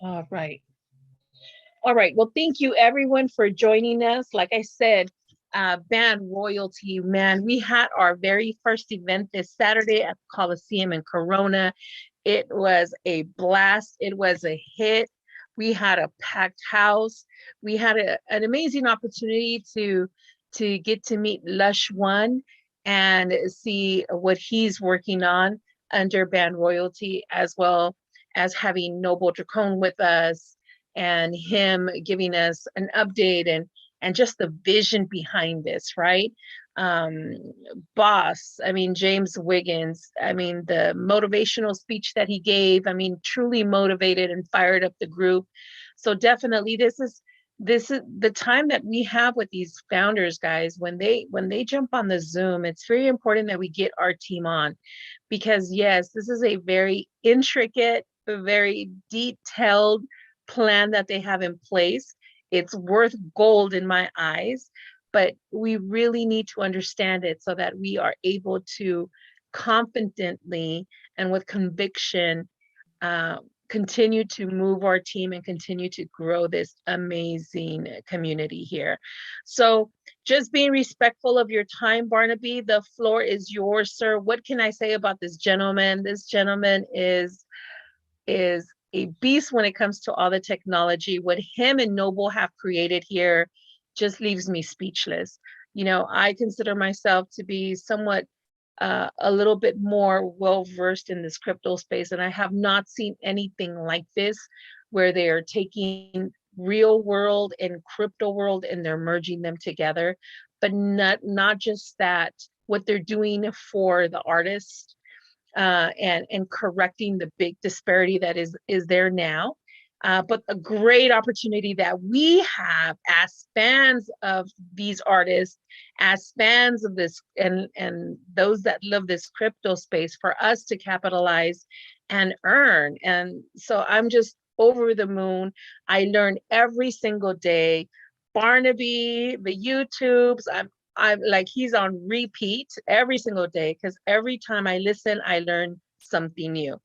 All right. All right. Well, thank you everyone for joining us. Like I said, band royalty, man, we had our very first event this Saturday at the Coliseum in Corona. It was a blast. It was a hit. We had a packed house. We had an amazing opportunity to get to meet Lush One and see what he's working on under band royalty, as well as having Noble Dracone with us and him giving us an update and just the vision behind this, right? um Boss, I mean, James Wiggins, I mean, the motivational speech that he gave, I mean, truly motivated and fired up the group. So definitely this is the time that we have with these founders, guys. When they jump on the Zoom, it's very important that we get our team on, because yes, this is a very intricate, very detailed plan that they have in place. It's worth gold in my eyes, but we really need to understand it so that we are able to confidently and with conviction uh, continue to move our team and continue to grow this amazing community here. So just being respectful of your time, Barnaby, the floor is yours, sir. What can I say about this gentleman? This gentleman is a beast when it comes to all the technology. What him and Noble have created here just leaves me speechless. You know, I consider myself to be somewhat a little bit more well versed in this crypto space, and I have not seen anything like this, where they are taking real world and crypto world and they're merging them together. But not just that, what they're doing for the artist, and correcting the big disparity that is there now. But a great opportunity that we have as fans of these artists, as fans of this, and those that love this crypto space, for us to capitalize and earn. And so I'm just over the moon. I learn every single day. Barnaby, the YouTubes, I'm like, he's on repeat every single day, because every time I listen, I learn something new.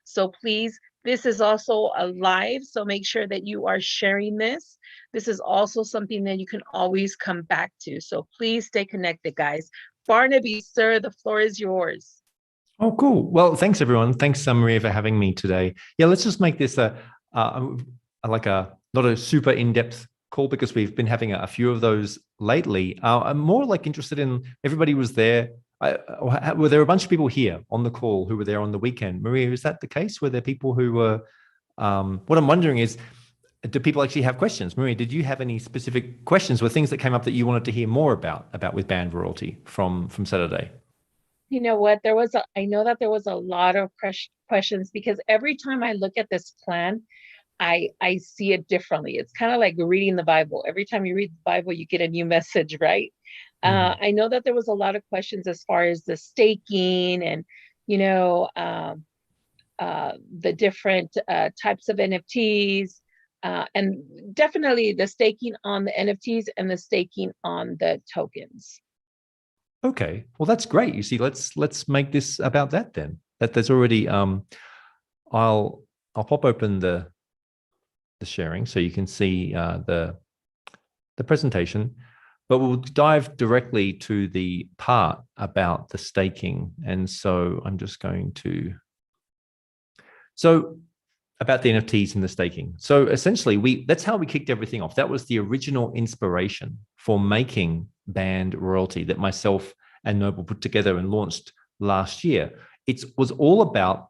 So please, this is also a live, so make sure that you are sharing this. This is also something that you can always come back to. So please stay connected, guys. Barnaby, sir, the floor is yours. Oh, cool. Well, thanks everyone. Thanks, Maria, for having me today. Yeah, let's just make this like a not a super in-depth call, because we've been having a few of those lately. I'm more like interested in, everybody was there. Were there a bunch of people here on the call who were there on the weekend? Maria, is that the case? Were there people who were? What I'm wondering is, do people actually have questions? Maria, did you have any specific questions? Were things that came up that you wanted to hear more about with band royalty from Saturday? You know what? I know that there was a lot of questions, because every time I look at this plan, I see it differently. It's kind of like reading the Bible. Every time you read the Bible, you get a new message, right? I know that there was a lot of questions as far as the staking and, you know, the different types of NFTs, and definitely the staking on the NFTs and the staking on the tokens. Okay, well that's great. You see, let's make this about that then. That there's already I'll pop open the sharing so you can see the presentation, but we'll dive directly to the part about the staking. And so I'm just going to, so about the NFTs and the staking. So essentially that's how we kicked everything off. That was the original inspiration for making band royalty that myself and Noble put together and launched last year. It was all about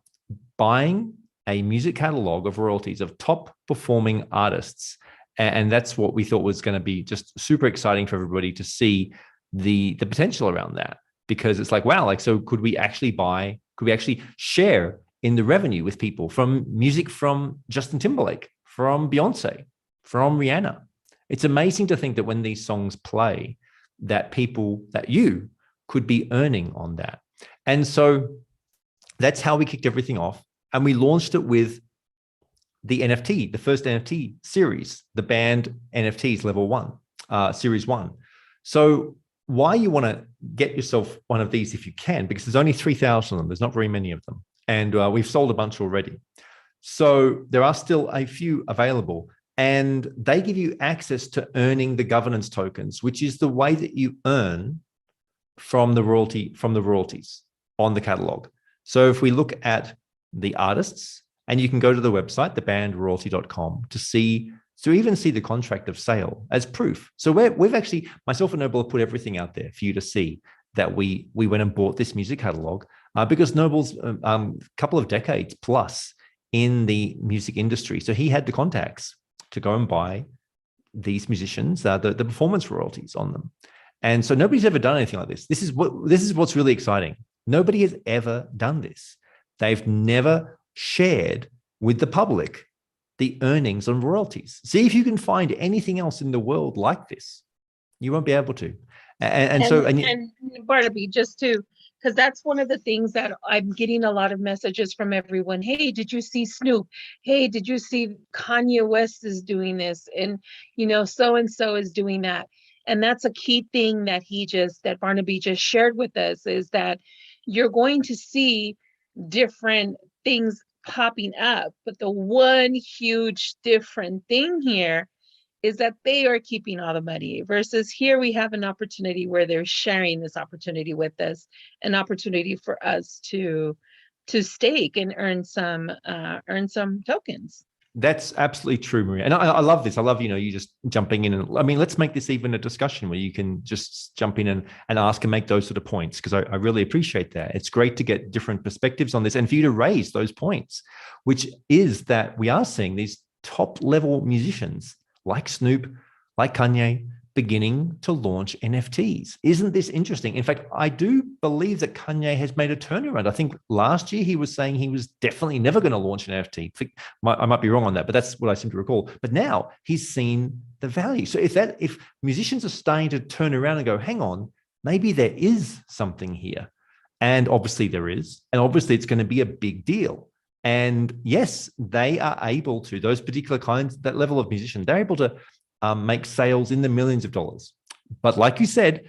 buying a music catalog of royalties of top performing artists. And that's what we thought was going to be just super exciting for everybody to see the potential around that, because it's like, wow, like, so could we actually share in the revenue with people from music from Justin Timberlake, from Beyonce, from Rihanna? It's amazing to think that when these songs play, that you could be earning on that. And so that's how we kicked everything off. And we launched it with the NFT, the first NFT series, the band NFTs level 1, series 1. So why you want to get yourself one of these if you can, because there's only 3,000 of them. There's not very many of them. And we've sold a bunch already. So there are still a few available, and they give you access to earning the governance tokens, which is the way that you earn from the royalties on the catalog. So if we look at the artists, and you can go to the website, thebandroyalty.com, to even see the contract of sale as proof. So we've actually, myself and Noble have put everything out there for you to see that we went and bought this music catalog because Noble's a couple of decades plus in the music industry. So he had the contacts to go and buy these musicians, the performance royalties on them. And so nobody's ever done anything like this. This is what's really exciting. Nobody has ever done this. They've never shared with the public the earnings on royalties. See if you can find anything else in the world like this. You won't be able to. And Barnaby, just to, because that's one of the things that I'm getting a lot of messages from everyone. Hey, did you see Snoop? Hey, did you see Kanye West is doing this? And, so-and-so is doing that. And that's a key thing that that Barnaby just shared with us, is that you're going to see different things popping up. But the one huge different thing here is that they are keeping all the money, versus here we have an opportunity where they're sharing this opportunity with us, an opportunity for us to stake and earn some tokens. That's absolutely true, Maria. And I love this. I love, you just jumping in. And I mean, let's make this even a discussion where you can just jump in and ask and make those sort of points, because I really appreciate that. It's great to get different perspectives on this and for you to raise those points, which is that we are seeing these top level musicians like Snoop, like Kanye, beginning to launch NFTs. Isn't this interesting? In fact, I do believe that Kanye has made a turnaround. I think last year he was saying he was definitely never going to launch an NFT. I might be wrong on that, but that's what I seem to recall. But now he's seen the value. So if musicians are starting to turn around and go, hang on, maybe there is something here. And obviously there is. And obviously it's going to be a big deal. And yes, they are able to, those particular kinds, that level of musician, they're able to make sales in the millions of dollars. But like you said,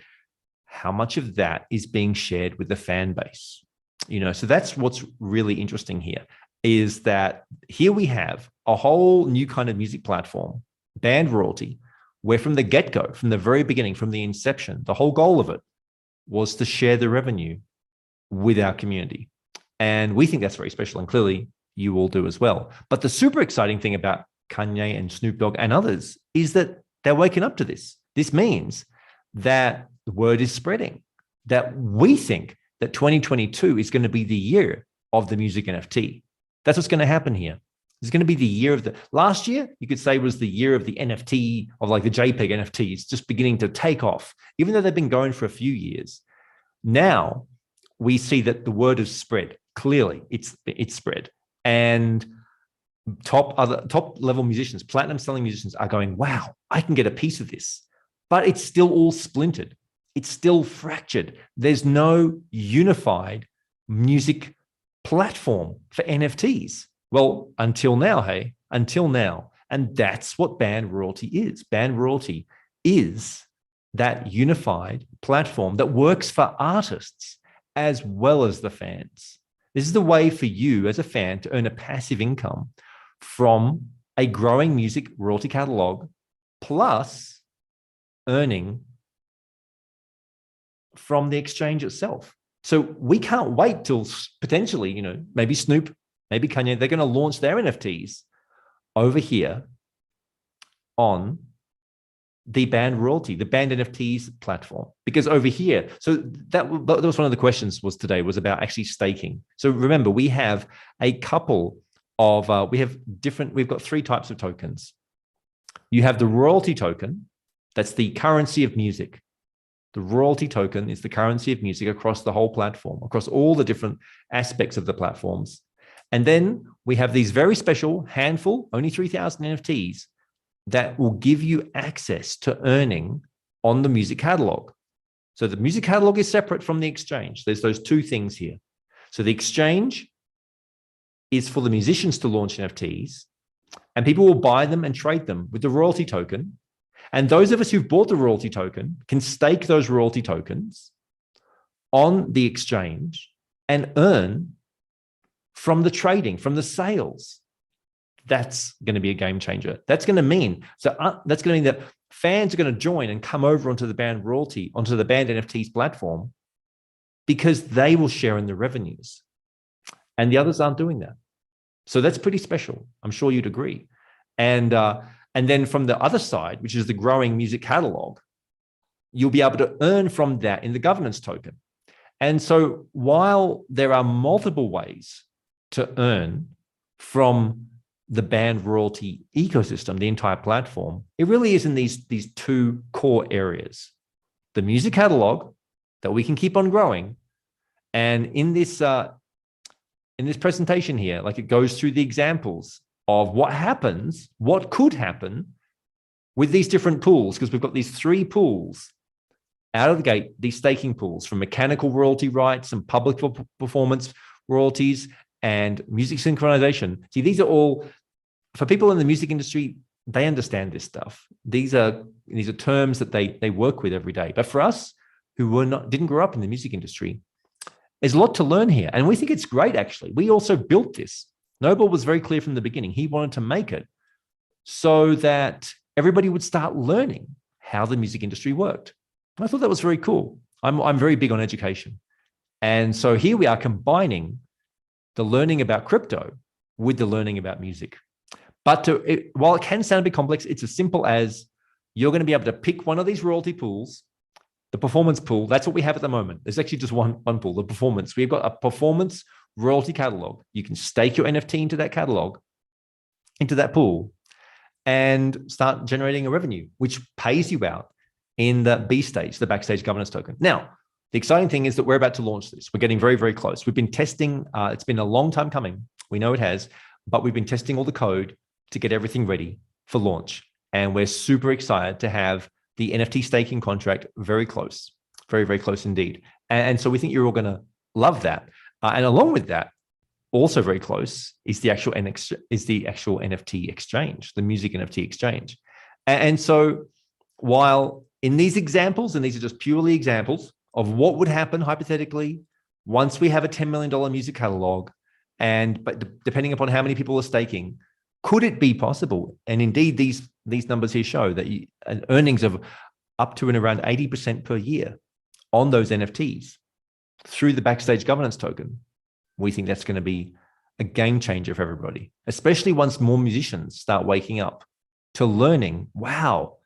how much of that is being shared with the fan base? So that's what's really interesting here, is that here we have a whole new kind of music platform, band royalty, where from the get-go, from the very beginning, from the inception, the whole goal of it was to share the revenue with our community. And we think that's very special, and clearly you all do as well. But the super exciting thing about Kanye and Snoop Dogg and others is that they're waking up to this. This means that the word is spreading, that we think that 2022 is going to be the year of the music NFT. That's what's going to happen here. It's going to be the year of last year, you could say, was the year of the NFT, of like the JPEG NFTs, just beginning to take off, even though they've been going for a few years. Now we see that the word has spread. Clearly, it's spread. And top level musicians, platinum selling musicians are going, wow, I can get a piece of this. But it's still all splintered. It's still fractured. There's no unified music platform for NFTs. Well, until now. And that's what band royalty is. Band royalty is that unified platform that works for artists as well as the fans. This is the way for you as a fan to earn a passive income from a growing music royalty catalog, plus earning from the exchange itself. So we can't wait till potentially, maybe Snoop, maybe Kanye, they're going to launch their NFTs over here on the band royalty, the band NFTs platform, because over here, so that was one of the questions today was about actually staking. So remember, we have a couple of, we've got three types of tokens. You have the royalty token, that's the currency of music. The royalty token is the currency of music across the whole platform, across all the different aspects of the platforms. And then we have these very special handful, only 3,000 NFTs, that will give you access to earning on the music catalog. So the music catalog is separate from the exchange. There's those two things here. So the exchange is for the musicians to launch NFTs, and people will buy them and trade them with the royalty token. And those of us who've bought the royalty token can stake those royalty tokens on the exchange and earn from the trading, from the sales. That's going to be a game changer. That's going to mean that fans are going to join and come over onto the band NFTs platform because they will share in the revenues, and the others aren't doing that. So that's pretty special. I'm sure you'd agree. And then from the other side, which is the growing music catalog, you'll be able to earn from that in the governance token. And so while there are multiple ways to earn from the band royalty ecosystem, the entire platform, it really is in these two core areas: the music catalog that we can keep on growing. And in this presentation here, like, it goes through the examples of what could happen with these different pools, because we've got these 3 pools out of the gate, these staking pools, from mechanical royalty rights and public performance royalties and music synchronization. See, these are all, for people in the music industry, they understand this stuff. These are terms that they work with every day. But for us who didn't grow up in the music industry, there's a lot to learn here. And we think it's great, actually. We also built this. Noble was very clear from the beginning. He wanted to make it so that everybody would start learning how the music industry worked. I thought that was very cool. I'm very big on education. And so here we are combining the learning about crypto with the learning about music. But while it can sound a bit complex, it's as simple as you're going to be able to pick one of these royalty pools, the performance pool. That's what we have at the moment. There's actually just one pool, the performance. We've got a performance royalty catalog. You can stake your NFT into that catalog, into that pool, and start generating a revenue, which pays you out in the B stage, the backstage governance token. Now, the exciting thing is that we're about to launch this. We're getting very, very close. We've been testing. It's been a long time coming. We know it has, but we've been testing all the code to get everything ready for launch. And we're super excited to have the NFT staking contract very close, very, very close indeed. And so we think you're all going to love that. And along with that, also very close is the actual NFT exchange, the music NFT exchange. And so while in these examples, and these are just purely examples of what would happen hypothetically once we have a $10 million music catalog, but depending upon how many people are staking, could it be possible? And indeed, these numbers here show that earnings of up to and around 80% per year on those NFTs through the backstage governance token. We think that's going to be a game changer for everybody, especially once more musicians start waking up to learning, wow,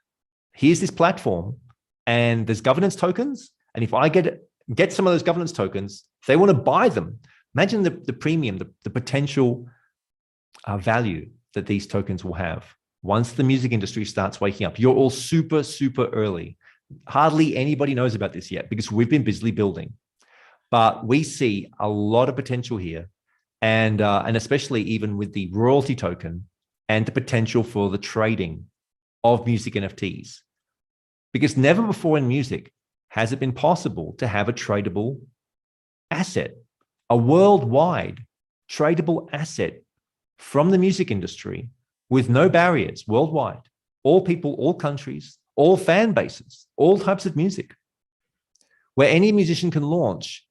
here's this platform and there's governance tokens. And if I get some of those governance tokens, if they want to buy them, imagine the premium, the potential value that these tokens will have once the music industry starts waking up. You're all super, super early. Hardly anybody knows about this yet because we've been busily building. But we see a lot of potential here, and especially even with the royalty token and the potential for the trading of music NFTs. Because never before in music has it been possible to have a tradable asset, a worldwide tradable asset from the music industry with no barriers worldwide, all people, all countries, all fan bases, all types of music, where any musician can launch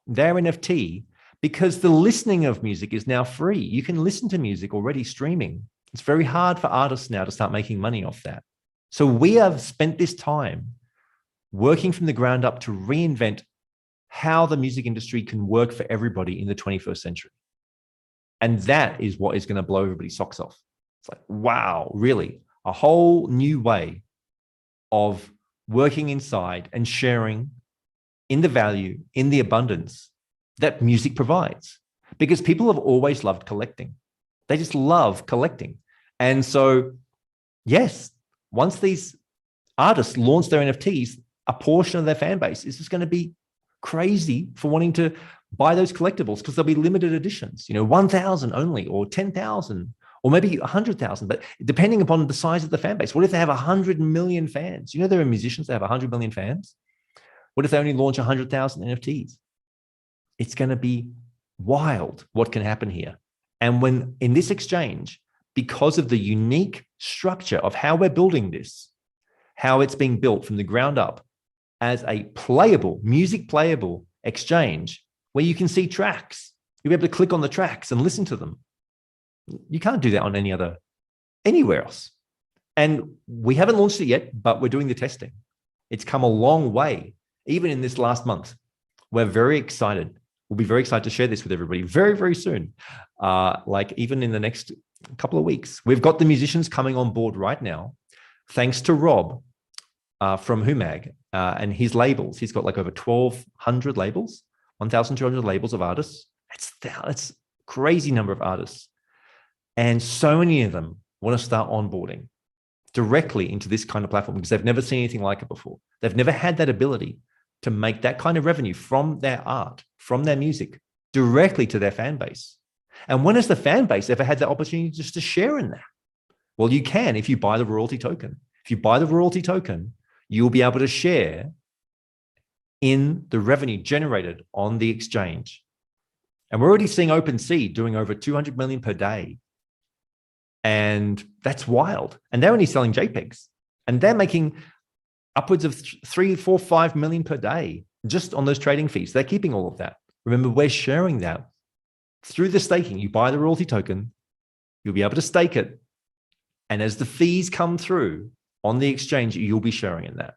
their NFT because the listening of music is now free. You can listen to music already streaming. It's very hard for artists now to start making money off that. So we have spent this time working from the ground up to reinvent how the music industry can work for everybody in the 21st century. And that is what is going to blow everybody's socks off. It's like, wow, really? A whole new way of working inside and sharing in the value, in the abundance that music provides. Because people have always loved collecting. They just love collecting. And so, yes, once these artists launch their NFTs, a portion of their fan base is just going to be crazy for wanting to buy those collectibles because they'll be limited editions, 1,000 only, or 10,000, or maybe 100,000. But depending upon the size of the fan base, what if they have 100 million fans? There are musicians that have 100 million fans. What if they only launch 100,000 NFTs? It's going to be wild what can happen here. And when in this exchange, because of the unique structure of how we're building this, how it's being built from the ground up as a music playable exchange where you can see tracks. You'll be able to click on the tracks and listen to them. You can't do that on anywhere else. And we haven't launched it yet, but we're doing the testing. It's come a long way, even in this last month. We're very excited. We'll be very excited to share this with everybody very, very soon. Like even in the next couple of weeks. We've got the musicians coming on board right now, thanks to Rob from Humag and his labels. He's got like over 1,200 labels, 1,200 labels of artists. That's a crazy number of artists. And so many of them want to start onboarding directly into this kind of platform because they've never seen anything like it before. They've never had that ability to make that kind of revenue from their art, from their music, directly to their fan base. And when has the fan base ever had the opportunity just to share in that? Well, you can if you buy the royalty token. If you buy the royalty token, you'll be able to share in the revenue generated on the exchange. And we're already seeing OpenSea doing over 200 million per day. And that's wild. And they're only selling JPEGs. And they're making upwards of 3, 4, 5 million per day just on those trading fees. They're keeping all of that. Remember, we're sharing that through the staking. You buy the royalty token, you'll be able to stake it. And as the fees come through on the exchange, you'll be sharing in that.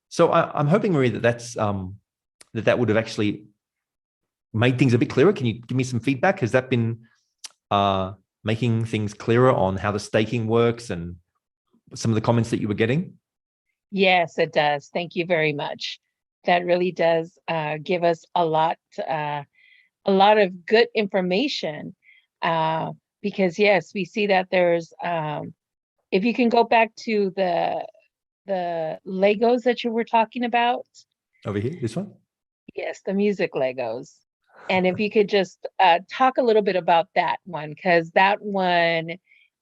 So I'm hoping, Marie, that would have actually made things a bit clearer. Can you give me some feedback? Has that been making things clearer on how the staking works and some of the comments that you were getting? Yes, it does. Thank you very much. That really does give us a lot of good information because yes, we see that there's if you can go back to the Legos that you were talking about. Over here, this one? Yes, the music Legos. And if you could just talk a little bit about that one, because that one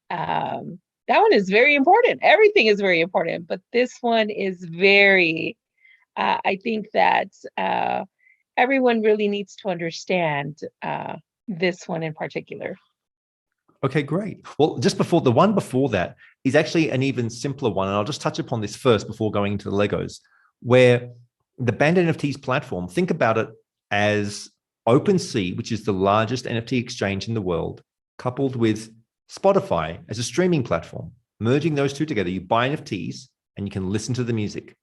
is very important. Everything is very important, but this one is very, I think that everyone really needs to understand this one in particular. Okay, great. Well, just before the one before that is actually an even simpler one. And I'll just touch upon this first before going into the Legos, where the Band NFTs platform, think about it as OpenSea, which is the largest NFT exchange in the world, coupled with Spotify as a streaming platform. Merging those two together, you buy NFTs and you can listen to the music.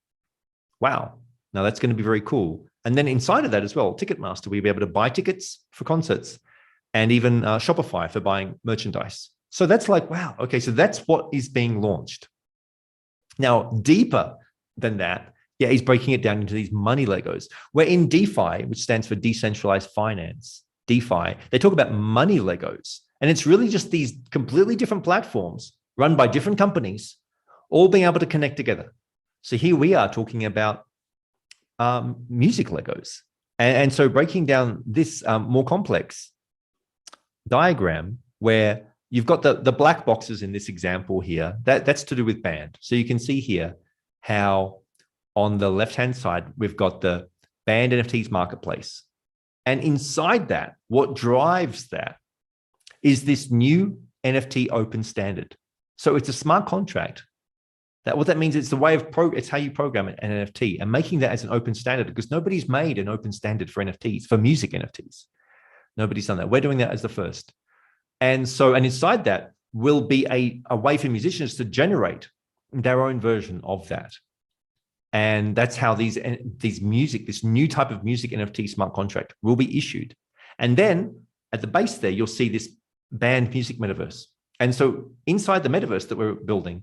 Wow. Now that's going to be very cool. And then inside of that as well, Ticketmaster, we'll be able to buy tickets for concerts and even Shopify for buying merchandise. So that's like, wow. Okay, so that's what is being launched. Now, deeper than that, yeah, he's breaking it down into these money Legos. Where in DeFi, which stands for decentralized finance, DeFi, they talk about money Legos. And it's really just these completely different platforms run by different companies, all being able to connect together. So here we are talking about music Legos. And so breaking down this more complex diagram where you've got the black boxes in this example here, that's to do with Band. So you can see here how on the left-hand side, we've got the Band NFTs marketplace. And inside that, what drives that is this new NFT open standard. So it's a smart contract. What that means, it's the way of it's how you program an NFT and making that as an open standard, because nobody's made an open standard for NFTs, for music NFTs. Nobody's done that. We're doing that as the first. And inside that will be a way for musicians to generate their own version of that. And that's how this new type of music NFT smart contract will be issued. And then at the base there, you'll see this Band music metaverse. And so inside the metaverse that we're building,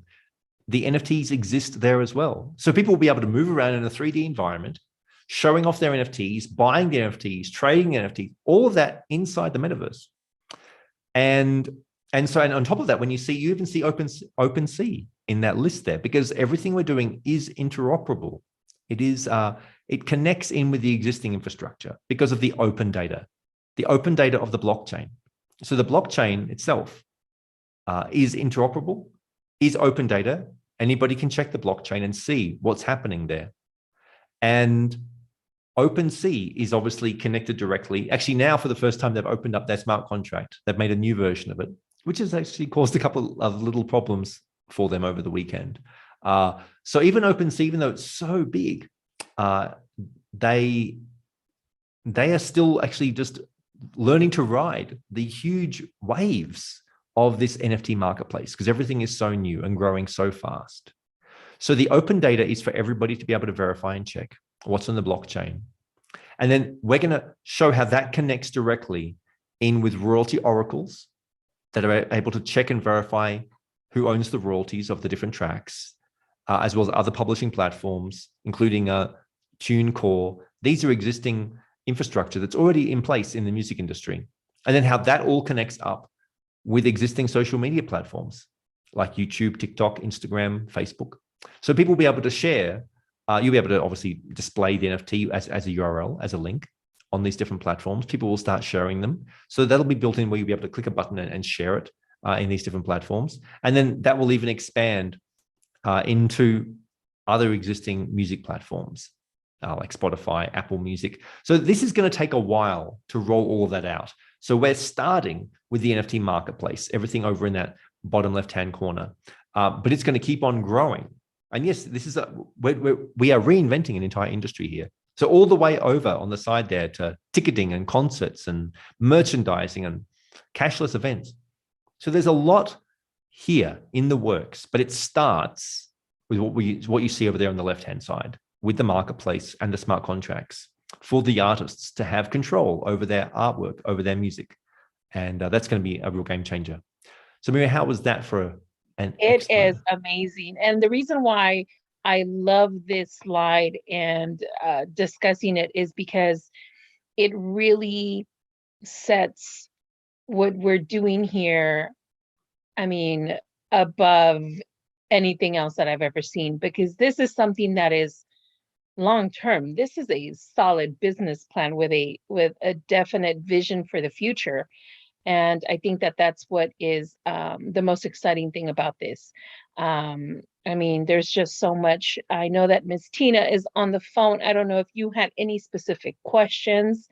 the NFTs exist there as well. So people will be able to move around in a 3D environment, showing off their NFTs, buying the NFTs, trading NFTs, all of that inside the metaverse. And on top of that, when you even see OpenSea in that list there, because everything we're doing is interoperable. It connects in with the existing infrastructure because of the open data of the blockchain. So the blockchain itself is interoperable, is open data. Anybody can check the blockchain and see what's happening there. And OpenSea is obviously connected directly. Actually, now for the first time, they've opened up their smart contract. They've made a new version of it, which has actually caused a couple of little problems for them over the weekend. So even OpenSea, even though it's so big, they are still actually just learning to ride the huge waves of this NFT marketplace because everything is so new and growing so fast. So the open data is for everybody to be able to verify and check what's on the blockchain. And then we're going to show how that connects directly in with royalty oracles that are able to check and verify who owns the royalties of the different tracks, as well as other publishing platforms, including TuneCore. These are existing infrastructure that's already in place in the music industry. And then how that all connects up with existing social media platforms like YouTube, TikTok, Instagram, Facebook. So people will be able to share. You'll be able to obviously display the NFT as a URL, as a link on these different platforms. People will start sharing them. So that'll be built in where you'll be able to click a button and share it in these different platforms. And then that will even expand into other existing music platforms like Spotify, Apple Music. So this is going to take a while to roll all of that out. So we're starting with the NFT marketplace, everything over in that bottom left-hand corner, but it's going to keep on growing. And yes, this is we are reinventing an entire industry here. So all the way over on the side there to ticketing and concerts and merchandising and cashless events. So there's a lot here in the works, but it starts with what you see over there on the left-hand side with the marketplace and the smart contracts for the artists to have control over their artwork, over their music. And that's going to be a real game changer. So Maria, how was that for an It explainer? is amazing. And the reason why I love this slide and discussing it is because it really sets what we're doing here, I mean, above anything else that I've ever seen, because this is something that is long term. This is a solid business plan with a definite vision for the future. And I think that that's what is the most exciting thing about this. I mean, there's just so much. I know that Ms. Tina is on the phone. I don't know if you had any specific questions,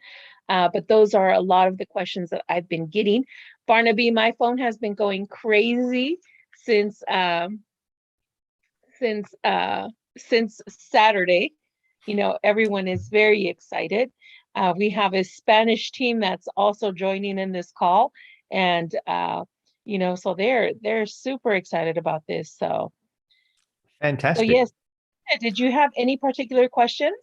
but those are a lot of the questions that I've been getting. Barnaby, my phone has been going crazy since Saturday. You know, everyone is very excited. We have a Spanish team that's also joining in this call, and you know, so they're super excited about this. So Fantastic. yes, did you have any particular questions?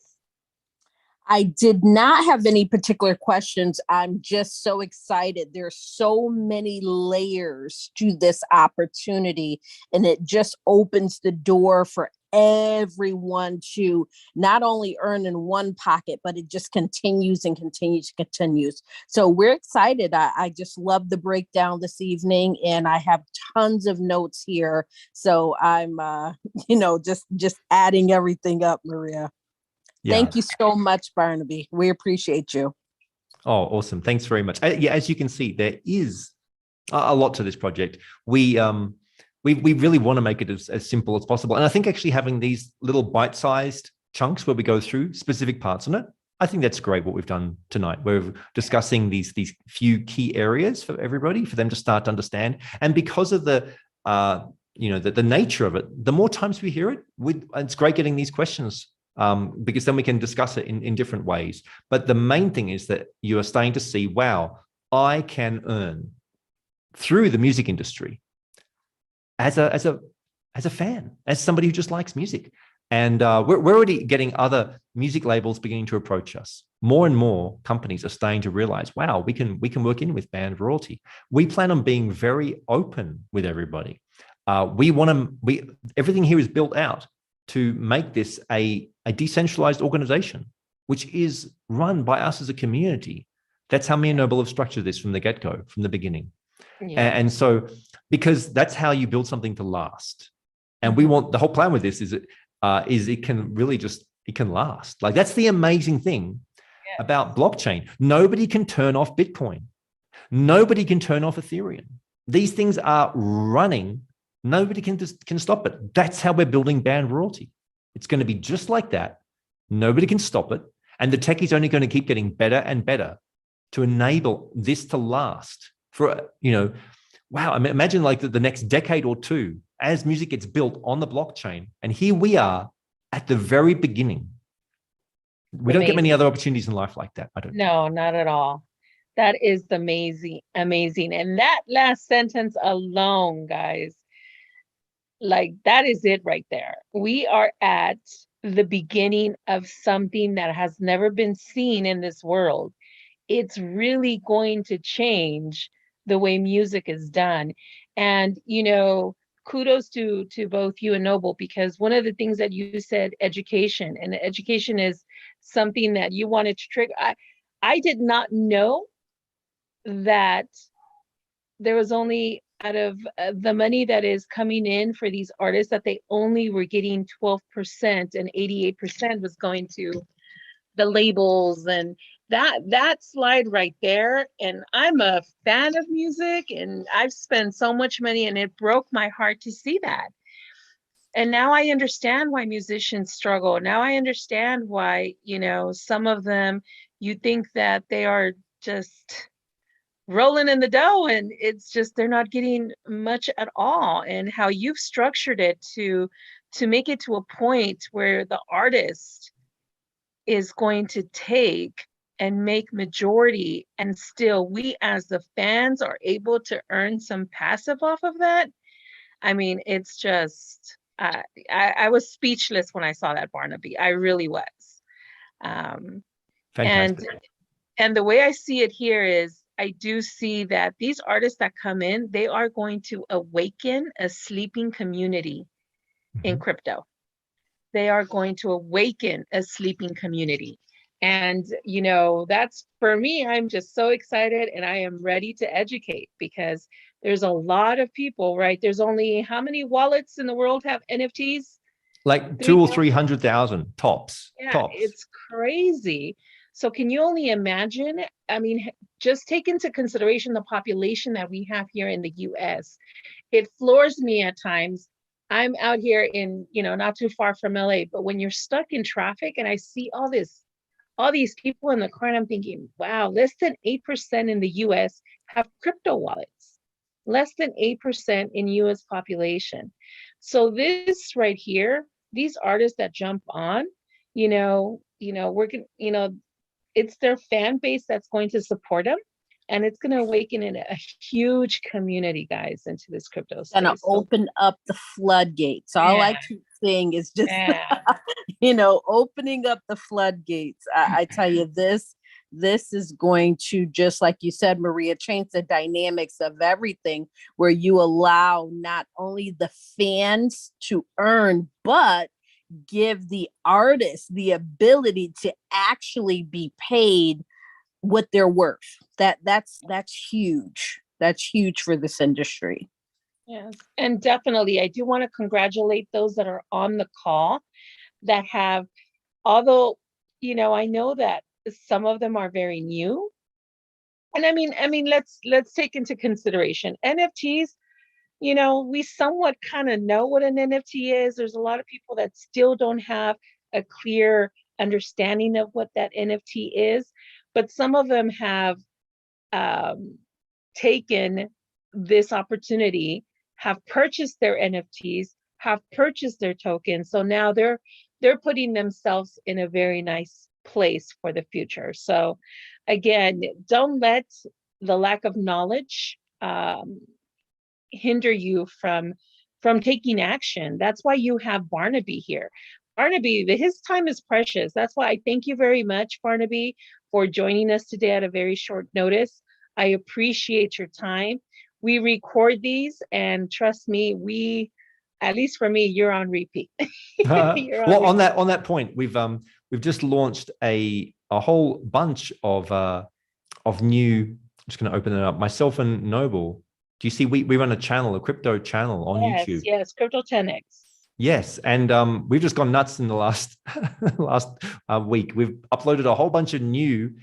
I did not have any particular questions. I'm just so excited. There's so many layers to this opportunity, and it just opens the door for everyone to not only earn in one pocket, but it just continues and continues and continues. So we're excited. I just love the breakdown this evening, and I have tons of notes here. So I'm, just adding everything up, Maria. Yeah. Thank you so much, Barnaby. We appreciate you. Oh, awesome. Thanks very much. Yeah, as you can see, there is a lot to this project. We really want to make it as simple as possible. And I think actually having these little bite-sized chunks where we go through specific parts on it, I think that's great what we've done tonight. We're discussing these few key areas for everybody, for them to start to understand. And because of the nature of it, the more times we hear it, it's great getting these questions because then we can discuss it in different ways. But the main thing is that you are starting to see, wow, I can earn through the music industry as a fan, as somebody who just likes music. And we're already getting other music labels beginning to approach us. More and more companies are starting to realize, wow, we can work in with band royalty. We plan on being very open with everybody. Everything here is built out to make this a decentralized organization, which is run by us as a community. That's how me and Noble have structured this from the get-go, from the beginning. Yeah. And so, because that's how you build something to last. And we want, the whole plan with this is it can really it can last. Like, that's the amazing thing about blockchain. Nobody can turn off Bitcoin. Nobody can turn off Ethereum. These things are running. Nobody can stop it. That's how we're building band royalty. It's going to be just like that. Nobody can stop it. And the tech is only going to keep getting better and better to enable this to last for, wow. I mean, imagine like the next decade or two as music gets built on the blockchain. And here we are at the very beginning. We don't get many other opportunities in life like that. I don't. No, not at all. That is amazing, amazing. And that last sentence alone, guys, like that is it right there. We are at the beginning of something that has never been seen in this world. It's really going to change the way music is done. And, kudos to both you and Noble, because one of the things that you said, education, and education is something that you wanted to trigger. I did not know that there was only out of the money that is coming in for these artists that they only were getting 12% and 88% was going to the labels, and that slide right there. And I'm a fan of music and I've spent so much money, and it broke my heart to see that. And now I understand why musicians struggle. Now I understand why, some of them, you think that they are just rolling in the dough and it's just they're not getting much at all, and how you've structured it to make it to a point where the artist is going to take and make majority, and still we as the fans are able to earn some passive off of that. I mean, it's just I was speechless when I saw that, Barnaby. I really was. um, and Fantastic. and the way I see it here is I do see that these artists that come in, they are going to awaken a sleeping community in Mhm. crypto. They are going to awaken a sleeping community. And, that's for me, I'm just so excited and I am ready to educate, because there's a lot of people, right? There's only how many wallets in the world have NFTs? Like two or 3,000? 300,000 tops. Yeah, Tops. it's crazy. So can you only imagine? I mean, just take into consideration the population that we have here in the US. It floors me at times. I'm out here in, not too far from LA, but when you're stuck in traffic and I see all these people in the car, and I'm thinking, wow, less than 8% in the US have crypto wallets. Less than 8% in US population. So this right here, these artists that jump on, we're gonna, it's their fan base that's going to support them. And it's going to awaken in a huge community, guys, into this crypto Gonna space. So open up the floodgates. All I yeah, keep saying is just yeah. opening up the floodgates. I tell you, this is going to, just like you said, Maria, change the dynamics of everything, where you allow not only the fans to earn, but give the artists the ability to actually be paid what they're worth. That's huge. That's huge for this industry. Yes, and definitely, I do want to congratulate those that are on the call that have, although, I know that some of them are very new. And I mean, let's take into consideration NFTs. We somewhat kind of know what an NFT is. There's a lot of people that still don't have a clear understanding of what that NFT is, but some of them have um, taken this opportunity, have purchased their NFTs, have purchased their tokens. So now they're putting themselves in a very nice place for the future. So again, don't let the lack of knowledge hinder you from taking action. That's why you have Barnaby here. Barnaby, his time is precious. That's why I thank you very much, Barnaby, for joining us today at a very short notice. I appreciate your time. We record these, and trust me, at least for me, you're on repeat. You're on Well, on repeat. that point, we've just launched a whole bunch of new. I'm just going to open it up. Myself and Noble. Do you see? We run a channel, a crypto channel on Yes, YouTube. yes, Crypto 10X. Yes, and we've just gone nuts in the last last week. We've uploaded a whole bunch of new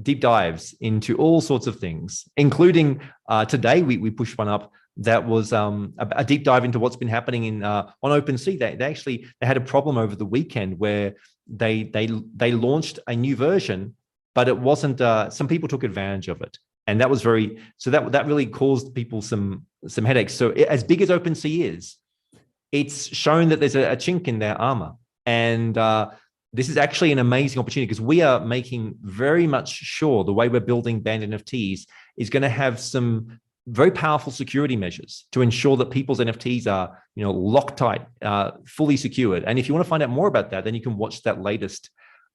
deep dives into all sorts of things, including today we pushed one up that was a deep dive into what's been happening in on OpenSea. They had a problem over the weekend where they launched a new version, but it wasn't. Some people took advantage of it, and that was that really caused people some headaches. So as big as OpenSea is, it's shown that there's a chink in their armor, and this is actually an amazing opportunity because we are making very much sure the way we're building banned NFTs is going to have some very powerful security measures to ensure that people's NFTs are, Loctite, fully secured. And if you want to find out more about that, then you can watch that latest.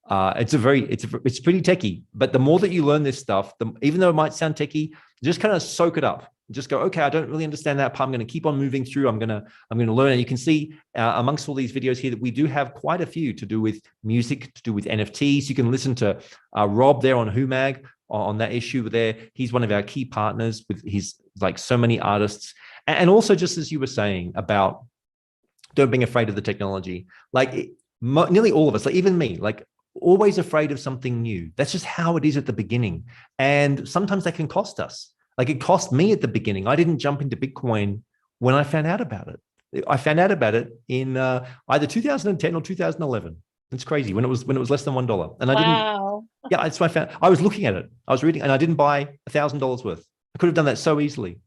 It's pretty techie, but the more that you learn this stuff, even though it might sound techie, just kind of soak it up. Just go, okay, I don't really understand that part. I'm going to keep on moving through. I'm going to learn. And you can see amongst all these videos here that we do have quite a few to do with music, to do with NFTs. You can listen to Rob there on HuMag on that issue there. He's one of our key partners with his like so many artists. And also just as you were saying about don't being afraid of the technology, like nearly all of us, like even me, like always afraid of something new. That's just how it is at the beginning. And sometimes that can cost us. Like it cost me at the beginning. I didn't jump into Bitcoin when I found out about it. I found out about it in either 2010 or 2011. It's crazy when it was less than $1. And I didn't. Yeah, that's what I found. I was looking at it. I was reading, and I didn't buy $1,000 worth. I could have done that so easily,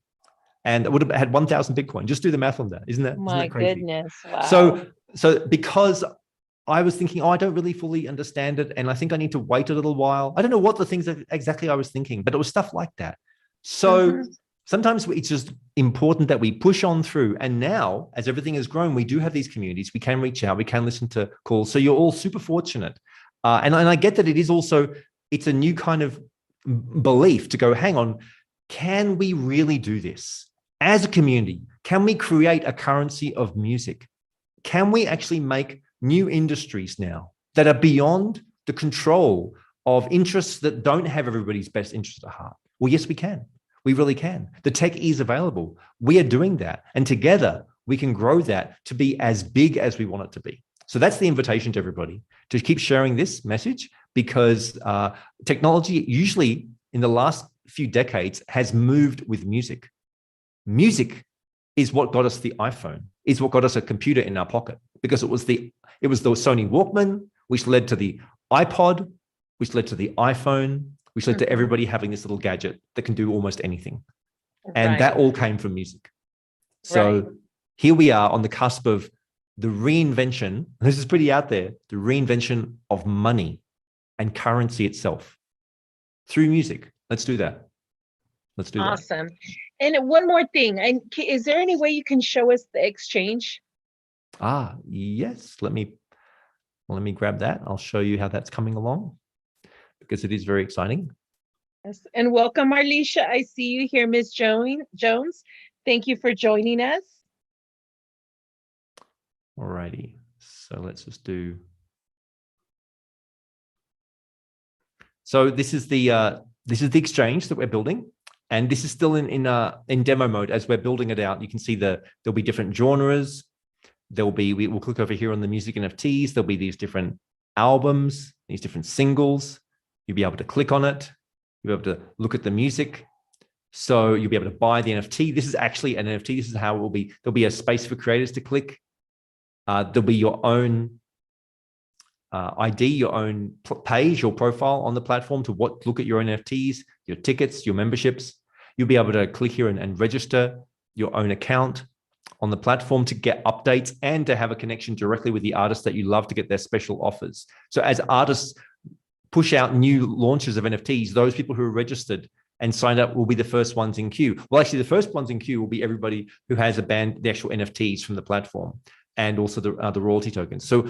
and I would have had 1,000 Bitcoin. Just do the math on that. Isn't that crazy? Goodness! Wow. So because I was thinking, I don't really fully understand it, and I think I need to wait a little while. I don't know what the things that exactly I was thinking, but it was stuff like that. So sometimes it's just important that we push on through. And now, as everything has grown, we do have these communities. We can reach out. We can listen to calls. So you're all super fortunate. And I get that it's a new kind of belief to go, hang on, can we really do this as a community? Can we create a currency of music? Can we actually make new industries now that are beyond the control of interests that don't have everybody's best interest at heart? Well, yes, we can. We really can. The tech is available. We are doing that. And together, we can grow that to be as big as we want it to be. So that's the invitation to everybody to keep sharing this message, because technology usually in the last few decades has moved with music. Music is what got us the iPhone, is what got us a computer in our pocket, because it was the Sony Walkman, which led to the iPod, which led to the iPhone, which led to everybody having this little gadget that can do almost anything. And that all came from music. So here we are on the cusp of the reinvention, this is pretty out there, the reinvention of money and currency itself through music. Let's do that. Let's do that. Awesome. And one more thing, is there any way you can show us the exchange? Yes. Let me grab that. I'll show you how that's coming along, because it is very exciting. Yes. And welcome, Marlisha. I see you here, Ms. Jones. Thank you for joining us. All righty. So let's just do. So this is the exchange that we're building, and this is still in demo mode as we're building it out. You can see there'll be different genres. We'll click over here on the music NFTs. There'll be these different albums, these different singles. You'll be able to click on it. You'll be able to look at the music. So you'll be able to buy the NFT. This is actually an NFT. This is how it will be. There'll be a space for creators to click. There'll be your own ID, your own page, your profile on the platform to look at your NFTs, your tickets, your memberships. You'll be able to click here and register your own account on the platform to get updates and to have a connection directly with the artists that you love to get their special offers. So as artists push out new launches of NFTs, those people who are registered and signed up will be the first ones in queue. Well, actually, the first ones in queue will be everybody who has the actual NFTs from the platform, and also the royalty tokens. So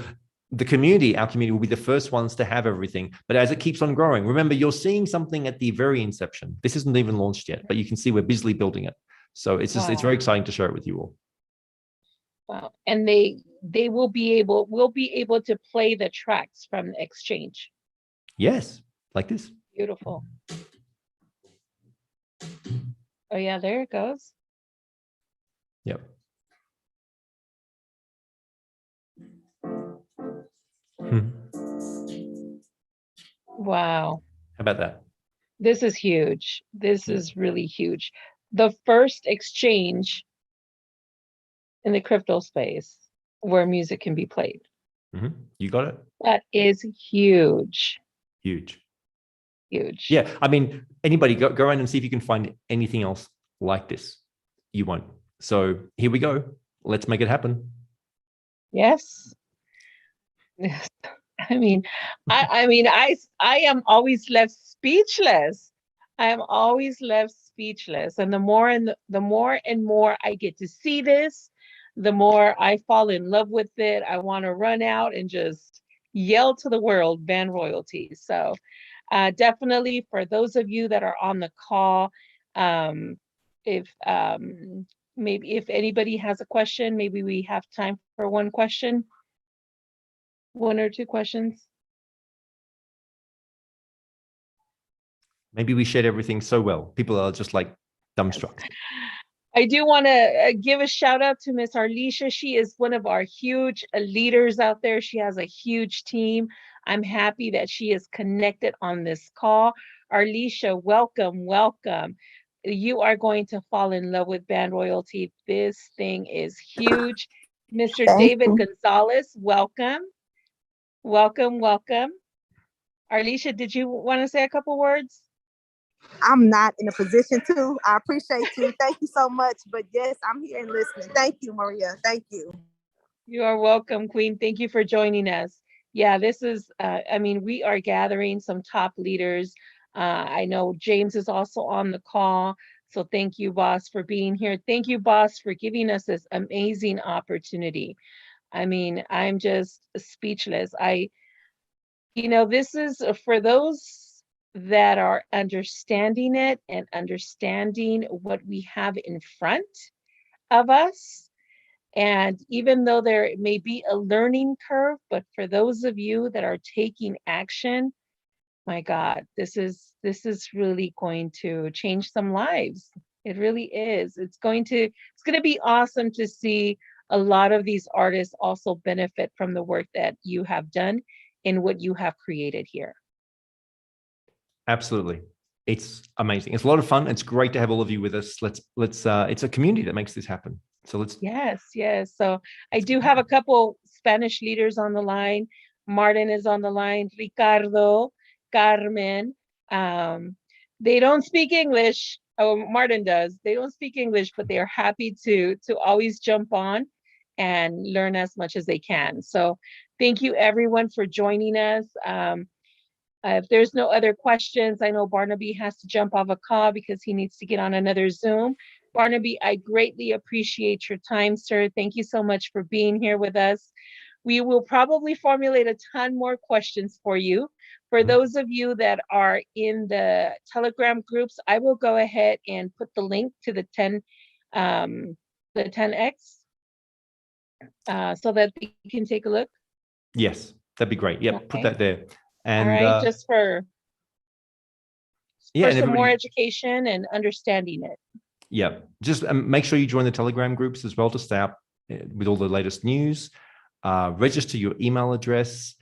our community will be the first ones to have everything. But as it keeps on growing, remember, you're seeing something at the very inception. This isn't even launched yet, but you can see we're busily building it. So it's very exciting to share it with you all. Wow. And we'll be able to play the tracks from the exchange. Yes, like this. Beautiful. Oh yeah, there it goes. Yep. Wow. How about that? This is huge. This is really huge. The first exchange in the crypto space where music can be played. You got it. That is huge. Huge. Yeah. I mean, anybody go around and see if you can find anything else like this. You won't. So here we go. Let's make it happen. Yes. I mean, I am always left speechless. I am always left speechless. And the more and more I get to see this, the more I fall in love with it. I want to run out and just yell to the world, ban royalties. So definitely for those of you that are on the call, if maybe if anybody has a question, maybe we have time for one question, one or two questions. Maybe we shared everything so well. People are just like dumbstruck. I do want to give a shout out to Miss Arlisha. She is one of our huge leaders out there. She has a huge team. I'm happy that she is connected on this call. Arlisha, welcome, welcome. You are going to fall in love with band royalty. This thing is huge. Mr. Thank David you. Gonzalez, welcome, welcome, welcome. Arlisha, did you want to say a couple words? I'm not in a position to. I appreciate you. Thank you so much. But yes, I'm here and listening. Thank you, Maria. Thank you. You are welcome, Queen. Thank you for joining us. Yeah, this is, I mean, we are gathering some top leaders. I know James is also on the call. So thank you, boss, for being here. Thank you, boss, for giving us this amazing opportunity. I mean, I'm just speechless. This is for those that are understanding it and understanding what we have in front of us. And even though there may be a learning curve, but for those of you that are taking action, my God, this is really going to change some lives. It really is. It's going to be awesome to see a lot of these artists also benefit from the work that you have done and what you have created here. Absolutely. It's amazing. It's a lot of fun. It's great to have all of you with us. Let's it's a community that makes this happen. So let's. Yes. So I do have a couple Spanish leaders on the line. Martin is on the line, Ricardo, Carmen. They don't speak English. Oh, Martin does. They don't speak English, but they are happy to always jump on and learn as much as they can. So thank you everyone for joining us. If there's no other questions, I know Barnaby has to jump off a call because he needs to get on another Zoom. Barnaby, I greatly appreciate your time, sir. Thank you so much for being here with us. We will probably formulate a ton more questions for you. For those of you that are in the Telegram groups, I will go ahead and put the link to the 10X so that they can take a look. Yes, that'd be great. Yep, Okay. put that there. And all right, just for and some more education and understanding it. Yeah, just make sure you join the Telegram groups as well to stay up with all the latest news. Register your email address.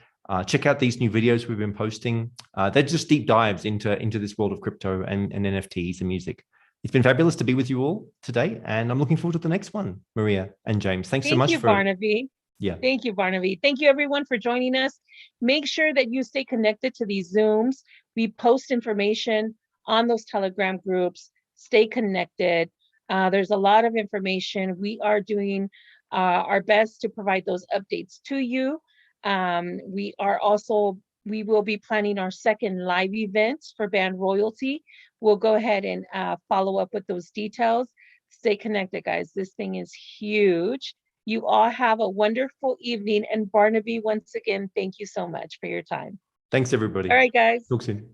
Check out these new videos we've been posting. They're just deep dives into this world of crypto and NFTs and music. It's been fabulous to be with you all today, and I'm looking forward to the next one, Maria and James. Thanks so much. Thank you, Barnaby. Yeah. Thank you, Barnaby. Thank you, everyone, for joining us. Make sure that you stay connected to these Zooms. We post information on those Telegram groups. Stay connected. There's a lot of information. We are doing our best to provide those updates to you. We will be planning our second live event for band royalty. We'll go ahead and follow up with those details. Stay connected, guys. This thing is huge. You all have a wonderful evening. And Barnaby, once again, thank you so much for your time. Thanks, everybody. All right, guys. Talk soon.